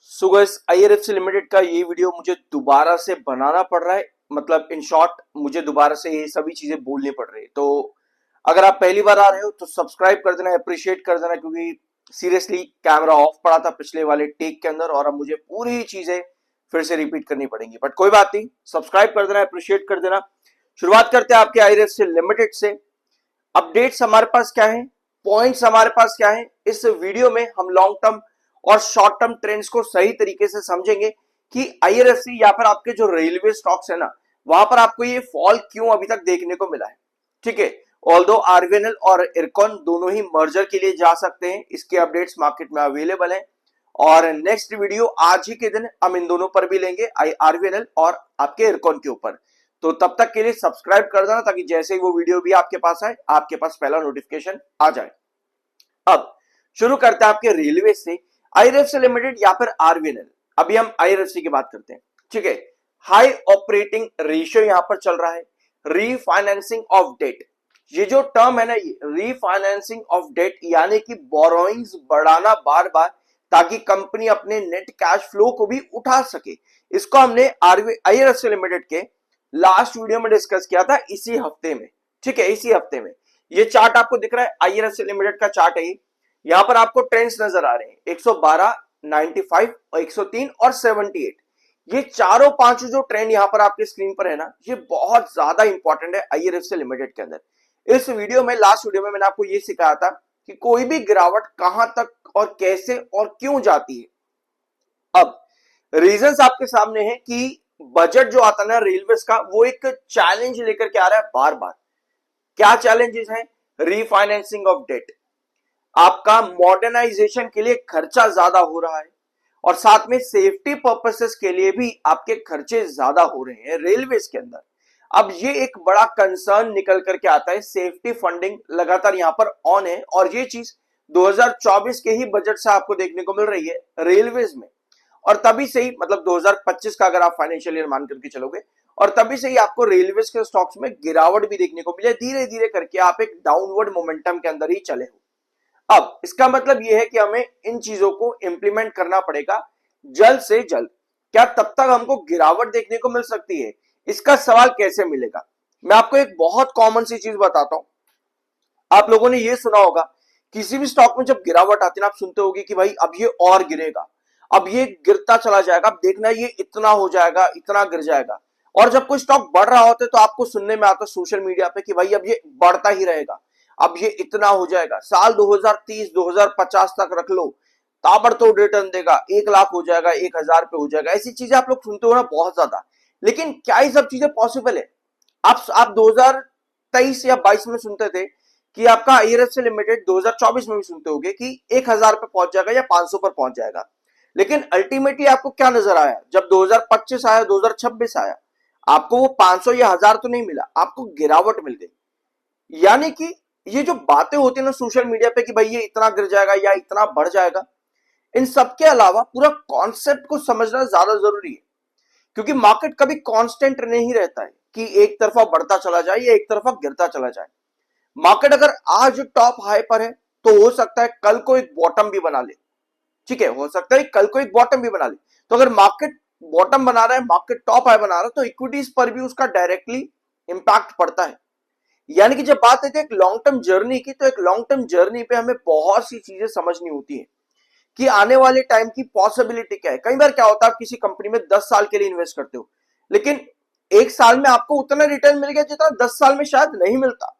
So guys, IRFC limited का ये video मुझे दोबारा से बनाना पड़ रहा है। मतलब इन शॉर्ट मुझे दोबारा से ये सभी चीजें बोलनी पड़ रही है। तो अगर आप पहली बार आ रहे हो तो सब्सक्राइब कर देना, अप्रिशिएट कर देना, क्योंकि सीरियसली कैमरा ऑफ पड़ा था पिछले वाले टेक के अंदर और अब मुझे पूरी चीजें फिर से रिपीट करनी पड़ेंगी। बट कोई बात नहीं, सब्सक्राइब कर देना, अप्रिशिएट कर देना। शुरुआत करते हैं आपके आईआरएफसी लिमिटेड से। अपडेट्स हमारे पास क्या है, पॉइंट्स हमारे पास क्या है, इस वीडियो में हम लॉन्ग टर्म और शॉर्ट टर्म ट्रेंड्स को सही तरीके से समझेंगे कि आईआरएफसी या फिर आपके जो रेलवे स्टॉक्स है ना, वहां पर आपको ये फॉल क्यों अभी तक देखने को मिला है। ठीक है, ऑल्दो आरवीएनएल और इरकॉन दोनों ही मर्जर के लिए जा सकते हैं, इसके अपडेट्स मार्केट में अवेलेबल हैं और नेक्स्ट वीडियो आज ही के दिन हम इन दोनों पर भी लेंगे, आरवीएनएल और आपके इरकॉन के ऊपर। तो तब तक के लिए सब्सक्राइब कर देना ताकि जैसे ही वो वीडियो भी आपके पास आए, आपके पास पहला नोटिफिकेशन आ जाए। अब शुरू करते हैं आपके रेलवे से, आईआरएफसी लिमिटेड या फिर आरवीएनएल। अभी हम आईआरएफसी की बात करते हैं। ठीक है, हाई ऑपरेटिंग रेशियो यहां पर चल रहा है। रीफाइनेंसिंग ऑफ डेट, ये जो टर्म है ना, ये रीफाइनेंसिंग ऑफ डेट यानी कि बोरोइंग्स बढ़ाना बार बार, ताकि कंपनी अपने नेट कैश फ्लो को भी उठा सके। इसको हमने आईआरएफसी लिमिटेड के लास्ट वीडियो में डिस्कस किया था इसी हफ्ते में। ठीक है, इसी हफ्ते में ये चार्ट आपको दिख रहा है, आईआरएफसी लिमिटेड का चार्ट है। यहां पर आपको ट्रेंड्स नजर आ रहे हैं 112, 95 और 103 और 78। ये चारों पांचों जो ट्रेंड यहां पर आपके स्क्रीन पर है ना, ये बहुत ज्यादा इंपॉर्टेंट है आईआरएफसी लिमिटेड के अंदर। इस वीडियो में, लास्ट वीडियो में मैंने आपको ये सिखाया था कि कोई भी गिरावट कहां तक और कैसे और क्यों जाती है। अब रीजंस आपके सामने है कि बजट जो आता है ना रेलवेज का, वो एक चैलेंज लेकर के आ रहा है बार बार। क्या चैलेंजेस हैं? रीफाइनेंसिंग ऑफ डेट, आपका मॉडर्नाइजेशन के लिए खर्चा ज्यादा हो रहा है और साथ में सेफ्टी पर्पसेस के लिए भी आपके खर्चे ज्यादा हो रहे हैं रेलवेज के अंदर। अब ये एक बड़ा कंसर्न निकल करके आता है, सेफ्टी फंडिंग लगातार यहां पर ऑन है और ये चीज 2024 के ही बजट से आपको देखने को मिल रही है रेलवेज में। और तभी से ही, मतलब 2025 का अगर आप फाइनेंशियल ईयर मान करके चलोगे, और तभी से ही आपको रेलवेज के स्टॉक्स में गिरावट भी देखने को मिले। धीरे धीरे करके आप एक डाउनवर्ड मोमेंटम के अंदर ही चले हो। अब इसका मतलब यह है कि हमें इन चीजों को इंप्लीमेंट करना पड़ेगा जल्द से जल्द। क्या तब तक हमको गिरावट देखने को मिल सकती है? इसका सवाल कैसे मिलेगा? मैं आपको एक बहुत कॉमन सी चीज बताता हूं। आप लोगों ने यह सुना होगा, किसी भी स्टॉक में जब गिरावट आती है ना, आप सुनते होगे कि भाई अब ये और गिरेगा, अब ये गिरता चला जाएगा, अब देखना ये इतना हो जाएगा, इतना गिर जाएगा। और जब कोई स्टॉक बढ़ रहा होता है तो आपको सुनने में आता है सोशल मीडिया पे कि भाई अब ये बढ़ता ही रहेगा, अब ये इतना हो जाएगा, साल 2030 2050 तक रख लो, ताबड़तोड़ रिटर्न देगा, 1 लाख हो जाएगा, 1,000 पे हो जाएगा। ऐसी चीजें आप लोग सुनते हो ना बहुत ज्यादा। लेकिन क्या ये सब चीजें पॉसिबल है? आप 2023 या 22 में सुनते थे कि आपका आईआरएफसी लिमिटेड, 2024 में भी सुनते होंगे कि 1,000 पे पहुंच जाएगा या 500 पर पहुंच जाएगा। लेकिन अल्टीमेटली आपको क्या नजर आया जब 2025 आया, 2026 आया? आपको वो 500 या 1,000 तो नहीं मिला, आपको गिरावट मिल गई। यानी कि ये जो बातें होती है ना सोशल मीडिया पे कि भाई ये इतना गिर जाएगा या इतना बढ़ जाएगा, इन सब के अलावा पूरा कॉन्सेप्ट को समझना ज्यादा जरूरी है। क्योंकि मार्केट कभी कांस्टेंट नहीं रहता है कि एक तरफा बढ़ता चला जाए या एक तरफा गिरता चला जाए। मार्केट अगर आज टॉप हाई पर है तो हो सकता है कल को एक बॉटम भी बना ले। ठीक है, हो सकता है कल को एक बॉटम भी बना ले। तो अगर मार्केट बॉटम बना रहा है, मार्केट टॉप हाई बना रहा है, तो इक्विटीज पर भी उसका डायरेक्टली इंपैक्ट पड़ता है। यानी कि जब बात है एक लॉन्ग टर्म जर्नी की, तो एक लॉन्ग टर्म जर्नी पे हमें बहुत सी चीजें समझनी होती है कि आने वाले टाइम की पॉसिबिलिटी क्या है। कई बार क्या होता है, आप किसी कंपनी में 10 साल के लिए इन्वेस्ट करते हो, लेकिन एक साल में आपको उतना रिटर्न मिल गया जितना 10 साल में शायद नहीं मिलता।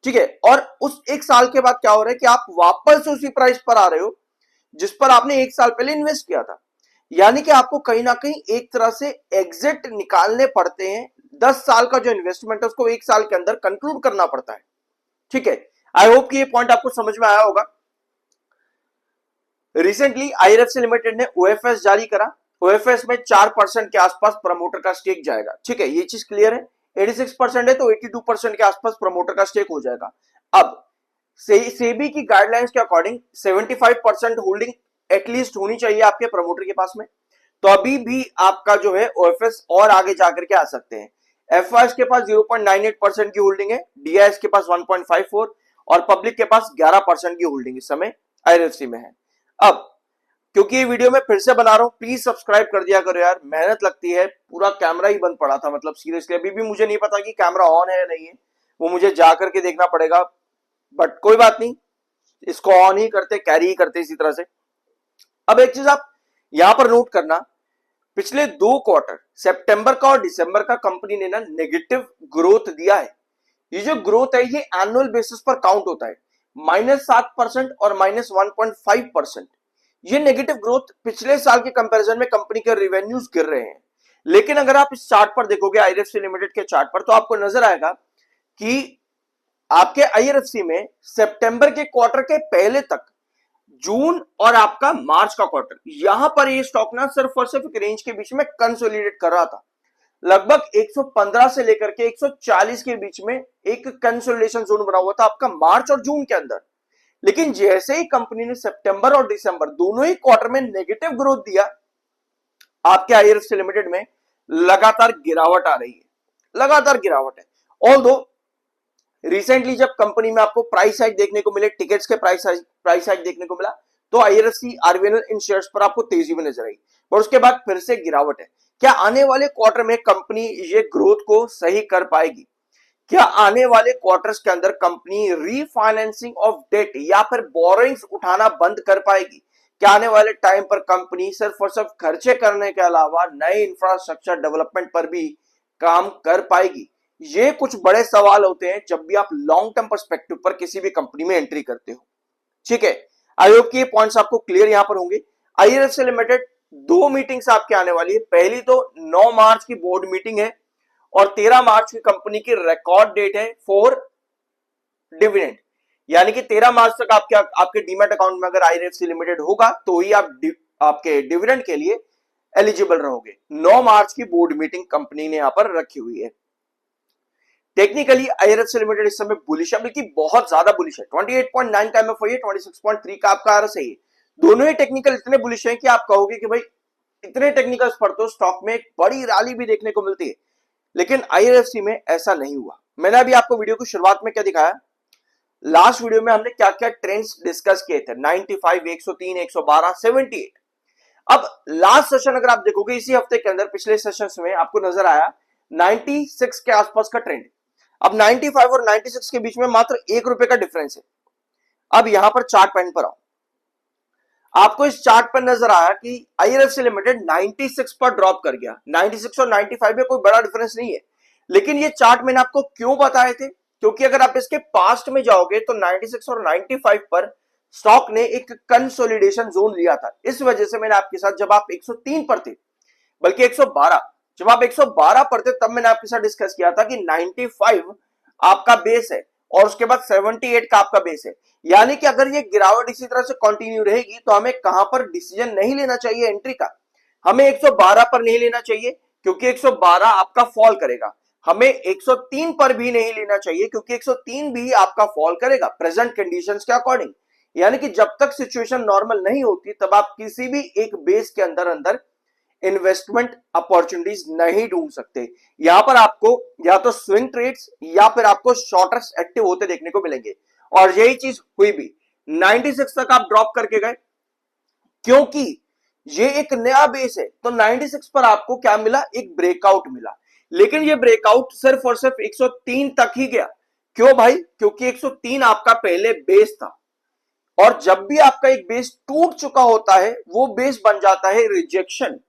ठीक है, और उस एक साल के बाद क्या हो रहा है कि आप वापस उसी प्राइस पर आ रहे हो जिस पर आपने एक साल पहले इन्वेस्ट किया था। यानी कि आपको कहीं ना कहीं एक तरह से एग्जिट निकालने पड़ते हैं। 10 साल का जो इन्वेस्टमेंट है उसको एक साल के अंदर कंक्लूड करना पड़ता है। ठीक है, आई होप कि ये पॉइंट आपको समझ में आया होगा। रिसेंटली आईआरएफसी लिमिटेड ने ओएफएस जारी करा। ओएफएस में 4% के आसपास प्रमोटर का स्टेक जाएगा। ठीक है, ये चीज क्लियर है। 86% है तो 82% के आसपास प्रमोटर का स्टेक हो जाएगा। अब सेबी की गाइडलाइंस के अकॉर्डिंग 75% होल्डिंग एटलीस्ट होनी चाहिए आपके प्रमोटर के पास में। तो अभी भी आपका जो है ओएफएस और आगे जाकर के आ सकते हैं। एफआईएस के पास 0.98% की होल्डिंग है, डीआईएस के पास 1.54 और पब्लिक के पास 11% की होल्डिंग इस समय आईआरएफसी में है। अब क्योंकि ये वीडियो मैं फिर से बना रहा हूं, प्लीज सब्सक्राइब कर दिया करो यार, मेहनत लगती है। पूरा कैमरा ही बंद पड़ा था, मतलब सीरियसली अभी भी मुझे नहीं पता कि कैमरा ऑन है या नहीं है, वो मुझे जा करके देखना पड़ेगा। बट कोई बात नहीं, इसको ऑन ही करते, कैरी ही करते इसी तरह से। अब एक चीज आप यहां पर नोट करना, पिछले 2 क्वार्टर सितंबर का और दिसंबर का कंपनी ने ना नेगेटिव ग्रोथ दिया है। ये जो ग्रोथ है ये एनुअल बेसिस पर काउंट होता है, -7% और -1.5%। ये नेगेटिव ग्रोथ पिछले साल के कंपैरिजन में कंपनी के रेवेन्यूज गिर रहे हैं। लेकिन अगर आप इस चार्ट पर देखोगे, आईआरएफसी लिमिटेड के चार्ट पर, तो आपको नजर आएगा कि आपके आईआरएफसी में सितंबर के क्वार्टर के पहले तक जून और आपका मार्च का क्वार्टर, यहां पर ये स्टॉक ना सिर्फ और सिर्फ एक रेंज के बीच में कंसोलिडेट कर रहा था। लगभग 115 से लेकर के 140 के बीच में एक कंसोलिडेशन जोन बना हुआ था आपका मार्च और जून के अंदर। लेकिन जैसे ही कंपनी ने सितंबर और दिसंबर दोनों ही क्वार्टर में नेगेटिव ग्रोथ दिया, आपके आईआरएफसी लिमिटेड में लगातार गिरावट आ रही है, लगातार गिरावट है। ऑल्दो रिसेंटली जब कंपनी में आपको प्राइस हाइक देखने को मिले, टिकट्स के प्राइस हाइक देखने को मिला, तो आईआरएफसी आरबीएल इन शेयर्स पर आपको तेजी में नजर आई, पर उसके बाद फिर से गिरावट है। क्या आने वाले क्वार्टर में कंपनी ये ग्रोथ को सही कर पाएगी? क्या आने वाले क्वार्टर्स के अंदर कंपनी रीफाइनेंसिंग ऑफ डेट या फिर बोरोइंग्स उठाना बंद कर पाएगी? क्या आने वाले टाइम पर कंपनी सिर्फ और सिर्फ खर्चे करने के अलावा नए इंफ्रास्ट्रक्चर डेवलपमेंट पर भी काम कर पाएगी? ये कुछ बड़े सवाल होते हैं जब भी आप लॉन्ग टर्म पर्सपेक्टिव पर किसी भी कंपनी में एंट्री करते हो। ठीक है, आई होप कि ये पॉइंट्स आपको क्लियर यहां पर होंगे। आईआरएफसी लिमिटेड 2 मीटिंग्स आपके आने वाली है। पहली तो 9 मार्च की बोर्ड मीटिंग है और 13 मार्च की कंपनी की रिकॉर्ड डेट है फॉर डिविडेंड, यानी कि 13 मार्च तक आपके डीमैट अकाउंट में अगर आईआरएफसी लिमिटेड होगा तो ही आप आपके डिविडेंड के लिए एलिजिबल रहोगे। 9 मार्च की बोर्ड मीटिंग कंपनी ने यहां पर रखी हुई है। टेक्निकली आईआरएफसी लिमिटेड इस समय बुलिश है, बल्कि बहुत ज्यादा बुलिश है। 28.9 का एमएफआई है, 26.3 का आपका आरएसआई है। दोनों ही टेक्निकल इतने बुलिश हैं कि आप कहोगे कि भाई इतने टेक्निकल्स पर तो स्टॉक में एक बड़ी रैली भी देखने को मिलती है, लेकिन आईआरएफसी में ऐसा नहीं हुआ। मैंने अभी आपको वीडियो की शुरुआत में क्या दिखाया, लास्ट वीडियो में हमने क्या क्या ट्रेंड्स डिस्कस किए थे, 95, 103, 112, 78। अब लास्ट सेशन अगर आप देखोगे इसी हफ्ते के अंदर, पिछले सेशन में आपको नजर आया 96 के आसपास का ट्रेंड। अब 95 और 96 के बीच में मात्र ₹1 का डिफरेंस है। अब यहां पर चार्ट पैन पर आओ, आपको इस चार्ट पर नजर आया कि आईआरएफसी लिमिटेड 96 पर ड्रॉप कर गया। 96 और 95 में कोई बड़ा डिफरेंस नहीं है, लेकिन ये चार्ट मैंने आपको क्यों बताए थे, क्योंकि अगर आप इसके पास्ट में जाओगे तो 96 और 95 पर स्टॉक ने एक कंसोलिडेशन जोन लिया था। इस वजह से मैंने आपके साथ, जब आप 103 पर थे, बल्कि 112, जब आप 112 पर थे तब मैंने आपके साथ डिस्कस किया था कि 95 आपका बेस है और उसके बाद 78 का आपका बेस है। यानी कि अगर ये गिरावट इसी तरह से कंटिन्यू रहेगी तो हमें कहां पर डिसीजन नहीं लेना चाहिए एंट्री का, हमें 112 पर नहीं लेना चाहिए क्योंकि 112 आपका फॉल करेगा। हमें 103 पर भी नहीं लेना चाहिए क्योंकि 103 भी आपका फॉल करेगा प्रेजेंट कंडीशंस के अकॉर्डिंग। यानी कि जब तक सिचुएशन नॉर्मल नहीं होती तब आप किसी भी एक बेस के अंदर अंदर इन्वेस्टमेंट अपॉर्चुनिटीज नहीं ढूंढ सकते। यहां पर आपको या तो स्विंग ट्रेड्स या फिर आपको शॉर्टर्स एक्टिव होते देखने को मिलेंगे, और यही चीज हुई भी। 96 तक आप ड्रॉप करके गए क्योंकि ये एक नया बेस है, तो 96 पर आपको क्या मिला, एक ब्रेकआउट मिला। लेकिन ये ब्रेकआउट सिर्फ और सिर्फ 103 तक ही गया। क्यों भाई? क्योंकि 103 आपका पहले बेस था, और जब भी आपका एक बेस टूट चुका होता है वो बेस बन जाता है रिजेक्शन।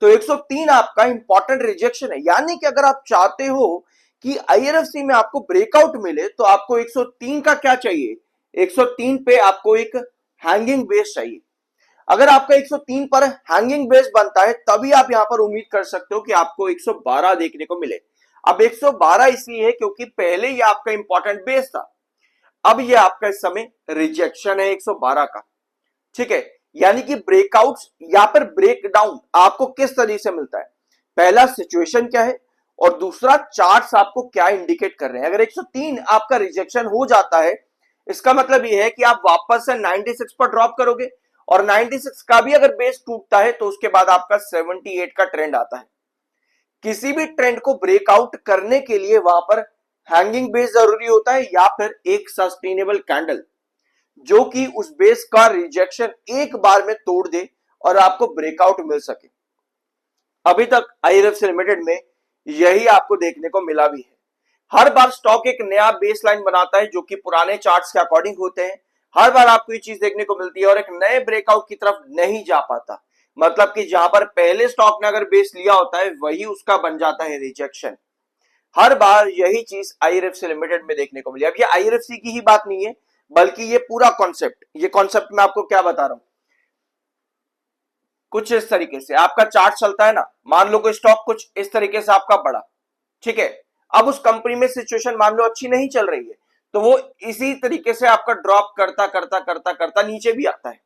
तो 103 आपका इंपॉर्टेंट रिजेक्शन है। यानी कि अगर आप चाहते हो कि आईआरएफसी में आपको ब्रेकआउट मिले तो आपको 103 का क्या चाहिए, 103 पे आपको एक हैंगिंग बेस चाहिए। अगर आपका 103 पर हैंगिंग बेस बनता है तभी आप यहां पर उम्मीद कर सकते हो कि आपको 112 देखने को मिले। अब 112 इसलिए है क्योंकि पहले ये आपका इंपॉर्टेंट बेस था, अब ये आपका इस समय रिजेक्शन है 112 का। ठीक है, यानी कि ब्रेकआउट्स या फिर ब्रेकडाउन आपको किस तरीके से मिलता है, पहला सिचुएशन क्या है और दूसरा चार्ट्स आपको क्या इंडिकेट कर रहे हैं। अगर 103 आपका रिजेक्शन हो जाता है इसका मतलब यह है कि आप वापस से 96 पर ड्रॉप करोगे, और 96 का भी अगर बेस टूटता है तो उसके बाद आपका 78 का ट्रेंड आता है। किसी भी ट्रेंड को ब्रेकआउट करने के लिए वहां पर हैंगिंग बेस जरूरी होता है या फिर एक सस्टेनेबल कैंडल। जो कि उस बेस का रिजेक्शन एक बार में तोड़ दे और आपको ब्रेकआउट मिल सके। अभी तक आईआरएफसी लिमिटेड में यही आपको देखने को मिला भी है। हर बार स्टॉक एक नया बेस लाइन बनाता है जो कि पुराने चार्ट्स के अकॉर्डिंग होते हैं। हर बार आपको ये चीज देखने को मिलती है और एक नए ब्रेकआउट की तरफ नहीं जा पाता। मतलब कि जहां पर पहले स्टॉक ने अगर बेस लिया होता है वही उसका बन जाता है रिजेक्शन। हर बार यही चीज आईआरएफसी लिमिटेड में देखने को मिली। अब ये आईआरएफसी की ही बात नहीं है बल्कि ये पूरा कॉन्सेप्ट, ये कॉन्सेप्ट मैं आपको क्या बता रहा हूं, कुछ इस तरीके से आपका चार्ट चलता है ना, मान लो कोई स्टॉक कुछ इस तरीके से आपका बढ़ा, ठीक है। अब उस कंपनी में सिचुएशन मान लो अच्छी नहीं चल रही है तो वो इसी तरीके से आपका ड्रॉप करता करता करता करता नीचे भी आता है।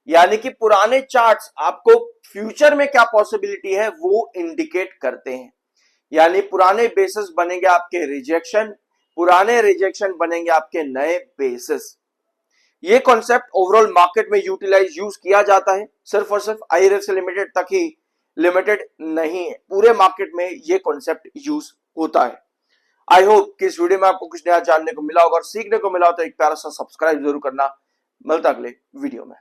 यानी कि पुराने चार्ट्स आपको फ्यूचर में क्या पॉसिबिलिटी है वो इंडिकेट करते हैं। यानी पुराने बेसिस बनेंगे आपके रिजेक्शन, पुराने रिजेक्शन बनेंगे आपके नए बेसिस। ये कॉन्सेप्ट ओवरऑल मार्केट में यूज किया जाता है, सिर्फ और सिर्फ आईआरएफसी लिमिटेड तक ही लिमिटेड नहीं है, पूरे मार्केट में ये कॉन्सेप्ट यूज होता है। आई होप कि इस वीडियो में आपको कुछ नया जानने को मिला होगा और सीखने को मिला हो तो एक प्यारा सा सब्सक्राइब जरूर करना। मिलता अगले वीडियो में।